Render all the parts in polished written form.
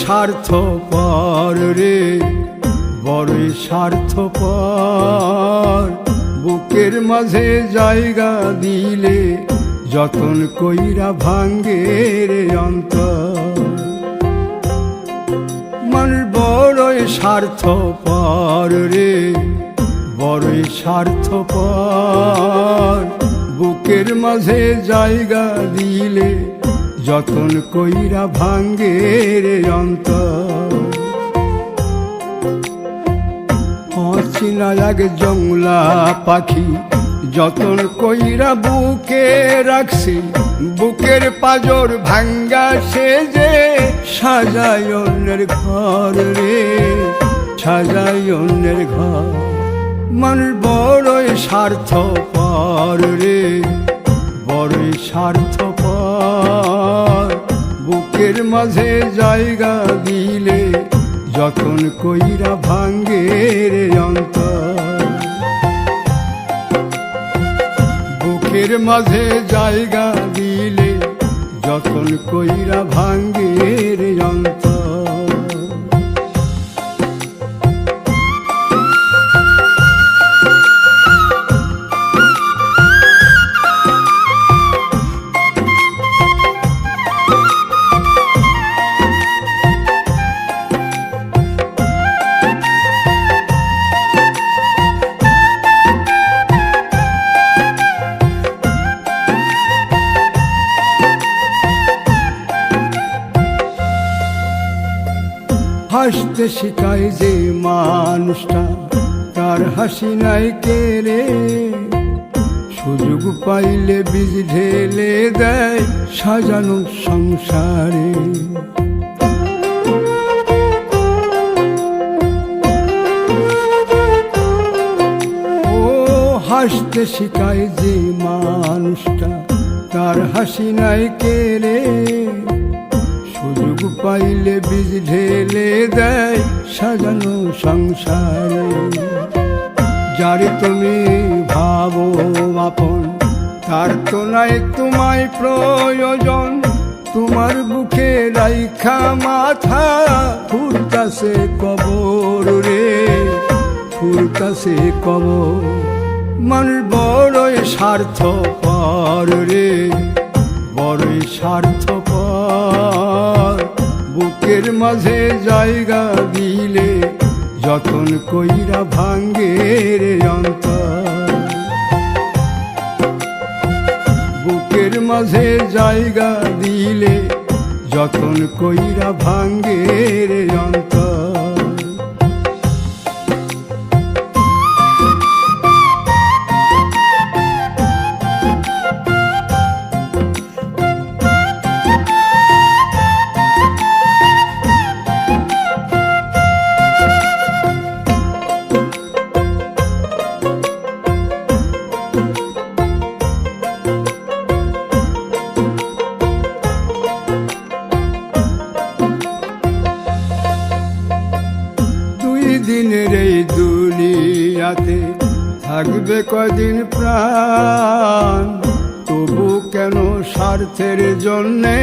স্বার্থপর রে, বড়ই স্বার্থপর। বুকের মাঝে জায়গা দিলে যতন কইরা ভাঙ্গে রে অন্তর। মানুষ বড়ই স্বার্থপর রে, বড়ই স্বার্থপর। বুকের মাঝে জায়গা দিলে যতন কইরা ভাঙ্গে রে অন্তর। অচিনা এক জংলা পাখি যতন কইরা বুকে রাখছি, বুকের পাজর ভাঙ্গা সে যে সাজায় অন্যের ঘর রে, সাজায় অন্যের ঘর। মানুষ বড়ই স্বার্থপর রে, বড়ই স্বার্থপর। বুকের মাঝে জায়গা দিলে যতন কইরা ভাঙ্গে রে অন্তর। বুকের মাঝে জায়গা দিলে যতন কইরা ভাঙ্গে রে অন্তর। হাসতে শিখায় যে মানুষটা, তার হাসি নাই কেড়ে। সুযোগ পাইলে বীজ ঢেলে দেয় সাজানো সংসারে। ও হাসতে শিখায় যে মানুষটা, তার হাসি নাই কেড়ে। সুযোগ পাইলে বীজ ঢেলে দেয় সাজানো সংসারে। যারে তুমি ভাবো আপন, তার তো নাই তোমায় প্রয়োজন। তোমার বুকে রাইখা মাথা ফুরতাছে কবর রে, ফুরতাছে কবর। মানুষ বড়ই স্বার্থপর রে, বড়ই স্বার্থপর। বুকের মাঝে জায়গা দিলে যতন কইরা ভাঙ্গে রে অন্তর। বুকের মাঝে জায়গা দিলে যতন কইরা ভাঙ্গে রে অন্তর। দিনের এই দুনিয়াতে থাকবে কদিন প্রাণ, তবু কেন স্বার্থের জন্যে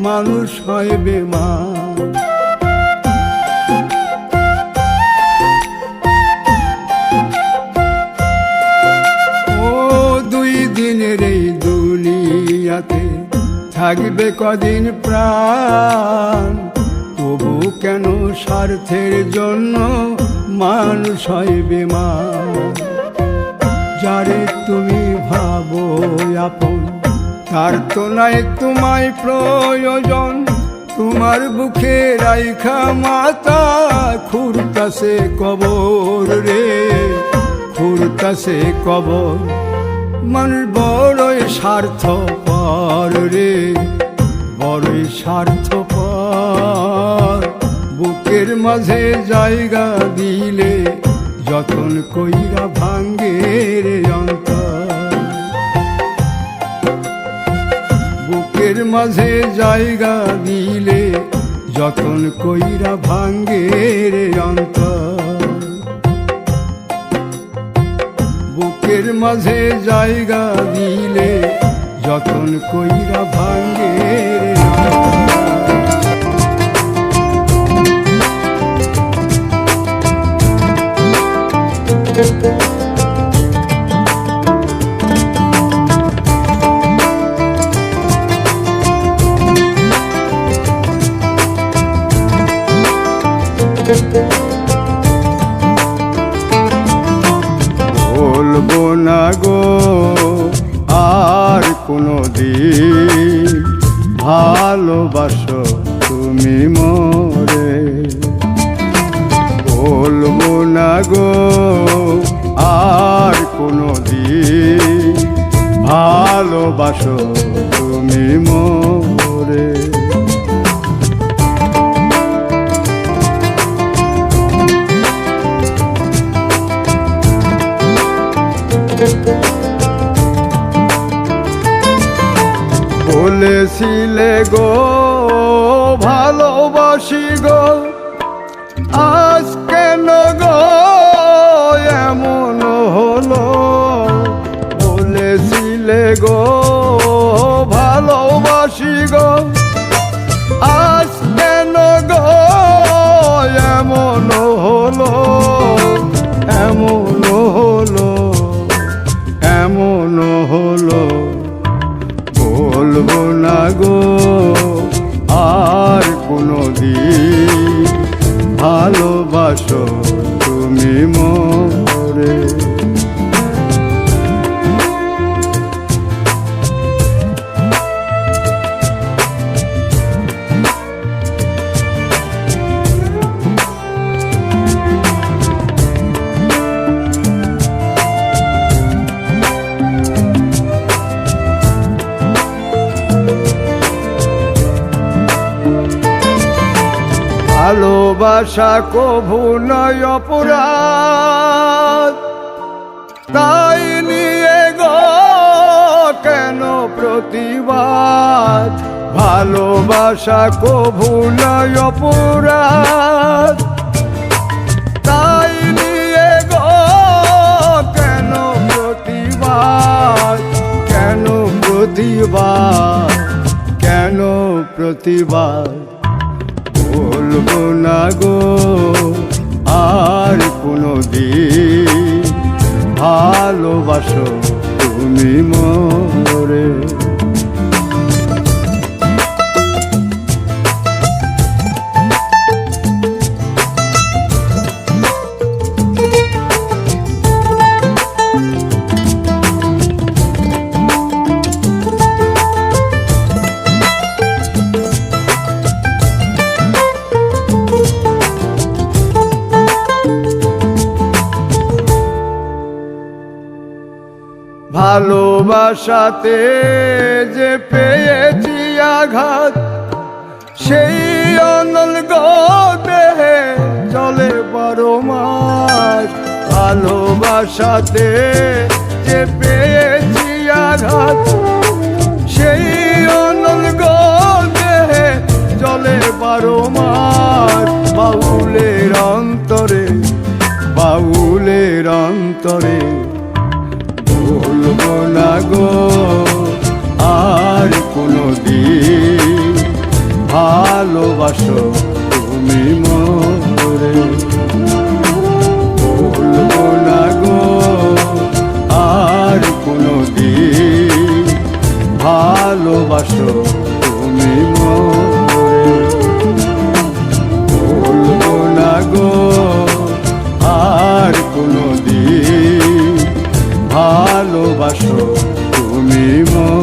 মানুষ হয় বেমান। ও দুই দিনের এই দুনিয়াতে থাকবে কদিন প্রাণ, তবু কেন স্বার্থের জন্য মানুষ হয় বেমান। যারে তুমি ভাবো আপন, তার তো নাই তোমায় প্রয়োজন। তোমার বুকে রাইখা মাথা খুরতাছে কবর রে, খুরতাছে কবর। মানুষ বড়ই স্বার্থপর রে, বড়ই স্বার্থপর। বুকের মাঝে জায়গা দিলে যতন কইরা ভাঙ্গে রে অন্তর। বুকের মাঝে জায়গা দিলে যতন কইরা ভাঙ্গে রে অন্তর। বুকের মাঝে জায়গা দিলে যতন কইরা ভাঙ্গে রে অন্তর। বলবো না গো আর কোনো দিন ভালোবাসো তুমি মোরে। বলবো না গো আর কোনো দিন ভালোবাসো তুমি মোরে। বলেছিলে গো ভালোবাসি গো, আজ কেন গো এমন হলো? বলেছিলে গো ভালোবাসি গো, আজ কেন গো এমন হলো? এমন হলো, এমন হলো। বলবো না গো আর কোনো দিন ভালোবাসো তুমি মোরে। ভালোবাসা কভু নয় অপরাধ, তাই নিয়ে গো কেন প্রতিবাদ? ভালোবাসা কভু নয় অপরাধ, তাই নিয়ে গো কেন প্রতিবাদ? কেন প্রতিবাদ? কেন প্রতিবাদ? বলবো না গো আর কোনো দিন ভালোবাসো তুমি মোরে। ভালোবাসাতে যে পেয়েছি আঘাত, সেই অনল দেহে চলে 12 মাস। ভালোবাসাতে যে পেয়েছি আঘাত, সেই অনল দেহে চলে 12 মাস। বাউলের অন্তরে, বাউলের অন্তরে বলবো না গো আর কোনো দিন ভালোবাসো তুমি মোরে। বলবো না গো আর কোনো দিন ভালোবাসো তুমি মোরে। বলবো না গো আর কোনো দিন ভালোবাসো তুমি মোরে।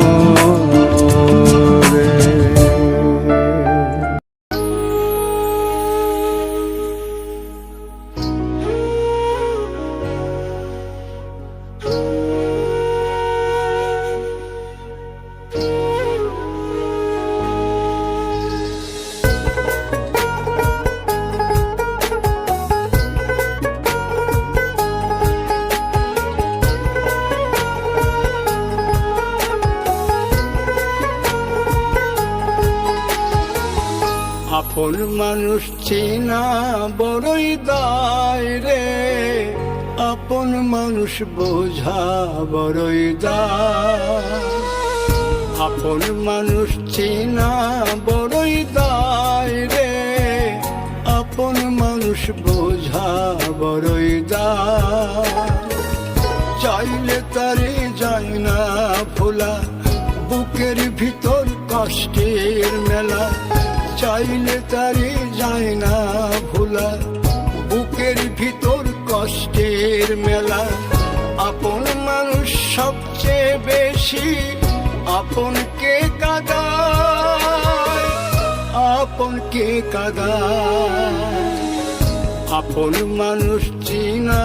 আপন মানুষ চেনা বড়ই দায় রে, আপন মানুষ বোঝা বড়ই দায়। আপন মানুষ চেনা বড়ই দায় রে, আপন মানুষ বোঝা বড়ই দায়। চাইলে তারে যায় না ভোলা, বুকের ভিতর কষ্টের মেলা। চাইলে তারে যায় না ভোলা, বুকের ভিতর কষ্টের মেলা। আপন মানুষ সবচেয়ে বেশি আপনকে কাঁদায়, আপনকে কাঁদায়। আপন মানুষ চিনা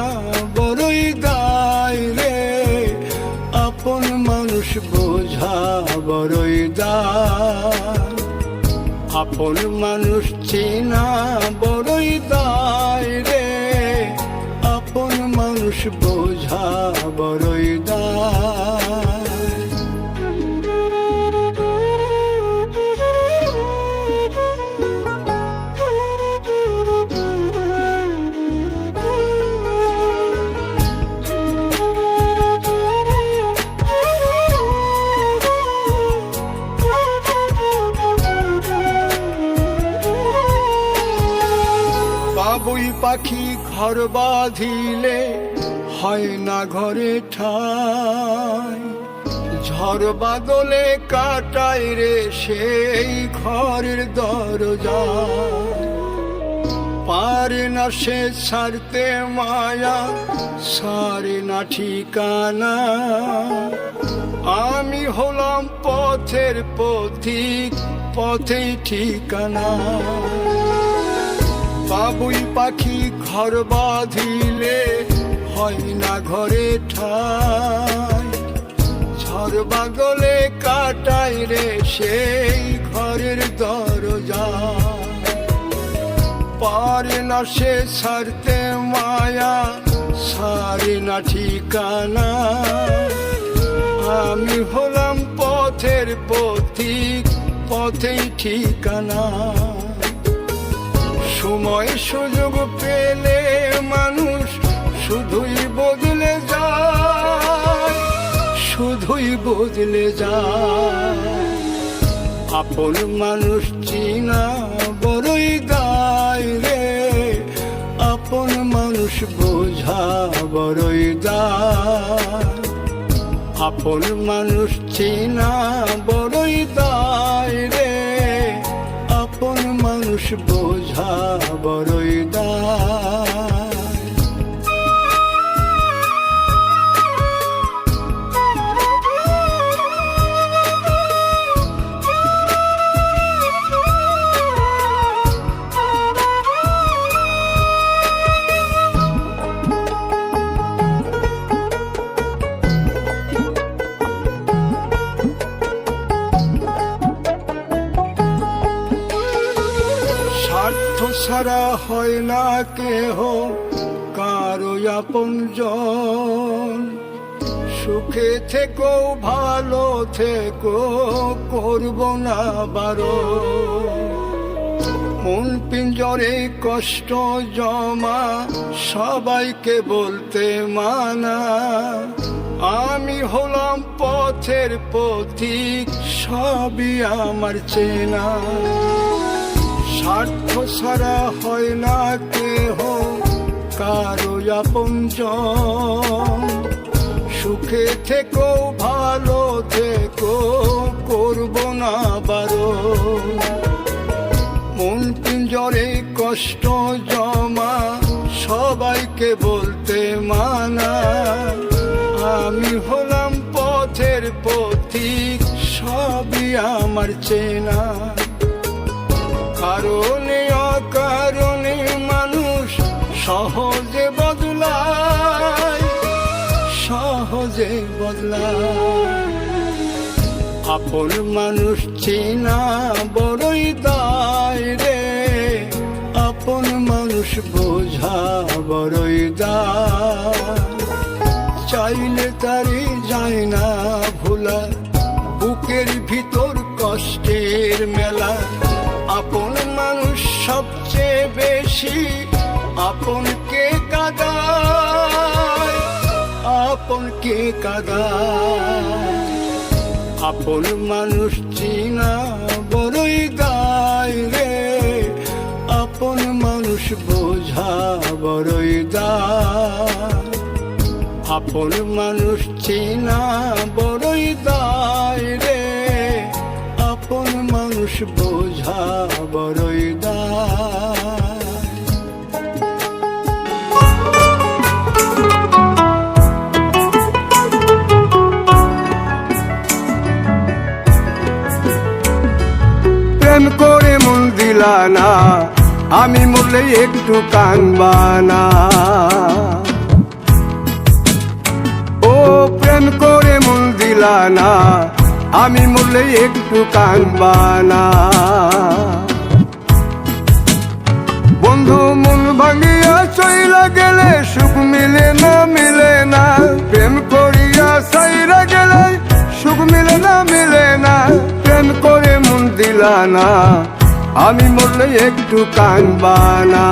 বড়ই দায় রে, আপন মানুষ বোঝা বড়ই দায়। আপন মানুষ চিনা বড়ই দায় রে, আপন মানুষ বোঝা বড়ই দায়। বাবুই পাখি ঘর বাঁধিলে হয় না ঘরে ঠাই, ঝড় বাদলে কাটায় রে সেই ঘরের দরজা। পারে না সে ছাড়তে মায়া, সারে না ঠিকানা। আমি হলাম পথের পথিক, পথেই ঠিকানা। বাবুই পাখি ঘর বাঁধিলে হয় না ঘরে ঠাই, ঝড় বাদলে কাটায় রে সেই ঘরের দরজা। পারে না সে ছাড়তে মায়া, সারে না ঠিকানা। আমি হলাম পথের পথিক, পথেই ঠিকানা। সময় সুযোগ পেলে মানুষ শুধুই বদলে যায়, শুধুই বদলে যায়। আপন মানুষ চিনা বড়ই দায় রে, আপন মানুষ বোঝা বড়ই দায়। আপন মানুষ চিনা বড়ই দায় রে, আপন মানুষ বোঝা বড়ই দায়। স্বার্থ ছাড়া হয় না কেহ কারো আপনজন। সুখে থেকো ভালো থেকো, করব না বারণ। মন পিঞ্জরে কষ্ট জমা, সবাইকে বলতে মানা। আমি হলাম পথের পথিক, সবই আমার চেনা। স্বার্থ ছাড়া হয় না কেহ কারো আপনজন। সুখে থেকো ভালো থেকো, করব না বারণ। মন পিঞ্জরে কষ্ট জমা, সবাইকে বলতে মানা। আমি হলাম পথের পথিক, সবই আমার চেনা। কারণে অকারণে মানুষ সহজে বদলায়, সহজে বদলায়। আপন মানুষ চেনা বড়ই দায় রে, আপন মানুষ বোঝা বড়ই দায়। চাইলে তারে যায় না ভোলা, বুকের ভিতর কষ্টের মেলা। আপন মানুষ সবচেয়ে বেশি আপনকে কাঁদায়, আপনকে কাঁদায়। আপন মানুষ চিনা বড়ই দায় রে, আপন মানুষ বোঝা বড়ই দায়। আপন মানুষ চিনা বড়ই দায় রে, আপন মানুষ বোঝা বড়ই দায়। প্রেম করে মন দিলা না, আমি মরলে একটু কাঁদবা না। ও প্রেম করে মন দিলা না, আমি মরলে একটু কাঁদবা না। বন্ধু মন ভাঙিয়া চইলা গেলে সুখ মিলে না, মিলে না। প্রেম করিয়া সাইরা গেলে সুখ মিলে না, মিলে না। প্রেম করে মন দিলা না, আমি মরলে একটু কাঁদবা না।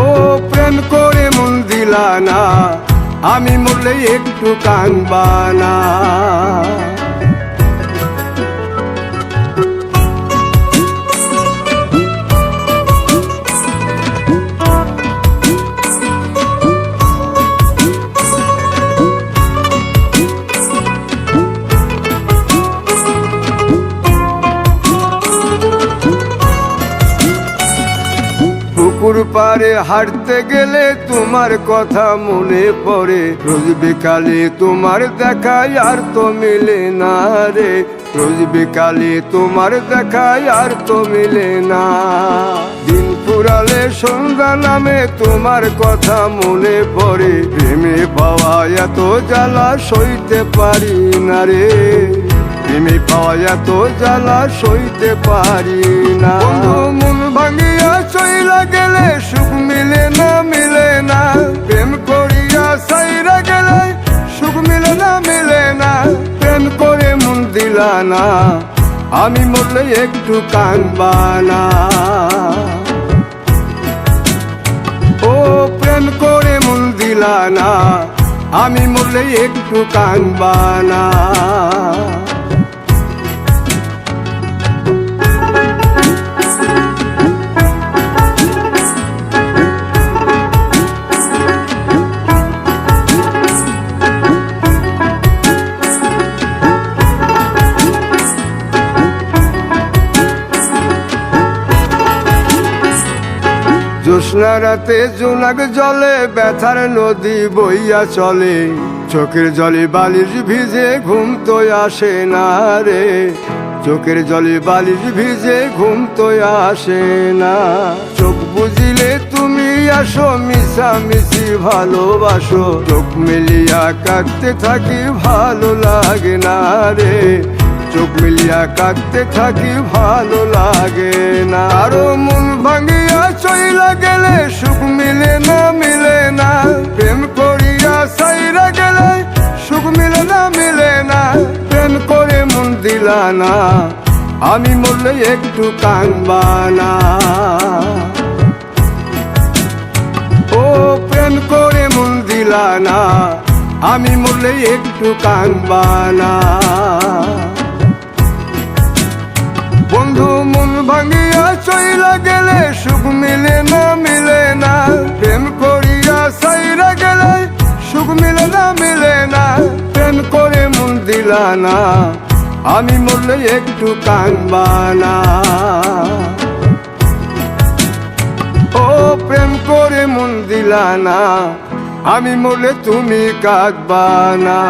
ও প্রেম করে মন দিলা না, আমি মরলে একটু কাঁদবা না। পুকুর পাড়ে হাঁটতে গেলে তোমার কথা মনে পড়ে, রোজ বিকালে তোমার দেখায় আর তো মিলে না রে। রোজ বিকালে তোমার দেখায় আর তো মিলে না। দিন ফুরালে সন্ধ্যা নামে তোমার কথা মনে পড়ে, প্রেমে পাওয়া এত জ্বালা সইতে পারি না রে। প্রেমে পাওয়া এত জ্বালা সইতে পারি না। মন ভাঙিয়া চইলা গেলে সুখ মিলে না, মিলে না। প্রেম করিয়া সাইরা গেলে সুখ মিলে না, মিলে না। প্রেম করে মন দিলা না, আমি মরলে একটু কাঁদবা না। ও প্রেম করে মন দিলা না, আমি মরলে একটু কাঁদবা না। জ্যোৎস্না রাতে জোনাক জলে ব্যথার নদী বইয়া চলে, চোখের জলে বালিশ ভিজে ঘুম তো আসে না রে। চোখের জলে বালিশ ভিজে ঘুম তো আসে না। চোখ বুঝিলে তুমি আসো, মিশামিশি ভালোবাসো। চোখ মিলিয়া কাঁদতে থাকি ভালো লাগে না রে। চোখ মিলিয়া কাঁদতে থাকি ভালো লাগে না। আরো মন ভাঙিয়া চইলা গেলে সুখ মিলে না, মিলে না। প্রেম করিয়া সাইরা গেলে সুখ মিলে না, মিলে না। প্রেম করে মন দিলা না, আমি মরলে একটু কাঁদবা না। ও প্রেম করে মন দিলা না, আমি মরলে একটু কাঁদবা না। বন্ধু মন ভাঙিয়া চইলা গেলে সুখ মিলে না, মিলে না। প্রেম করিয়া সাইরা গেলে সুখ মিলে না, মিলে না। প্রেম করে মন দিলা না, আমি মরলে একটু কাঁদবা না। ও প্রেম করে মন দিলা না, আমি মরলে তুমি কাঁদবা না।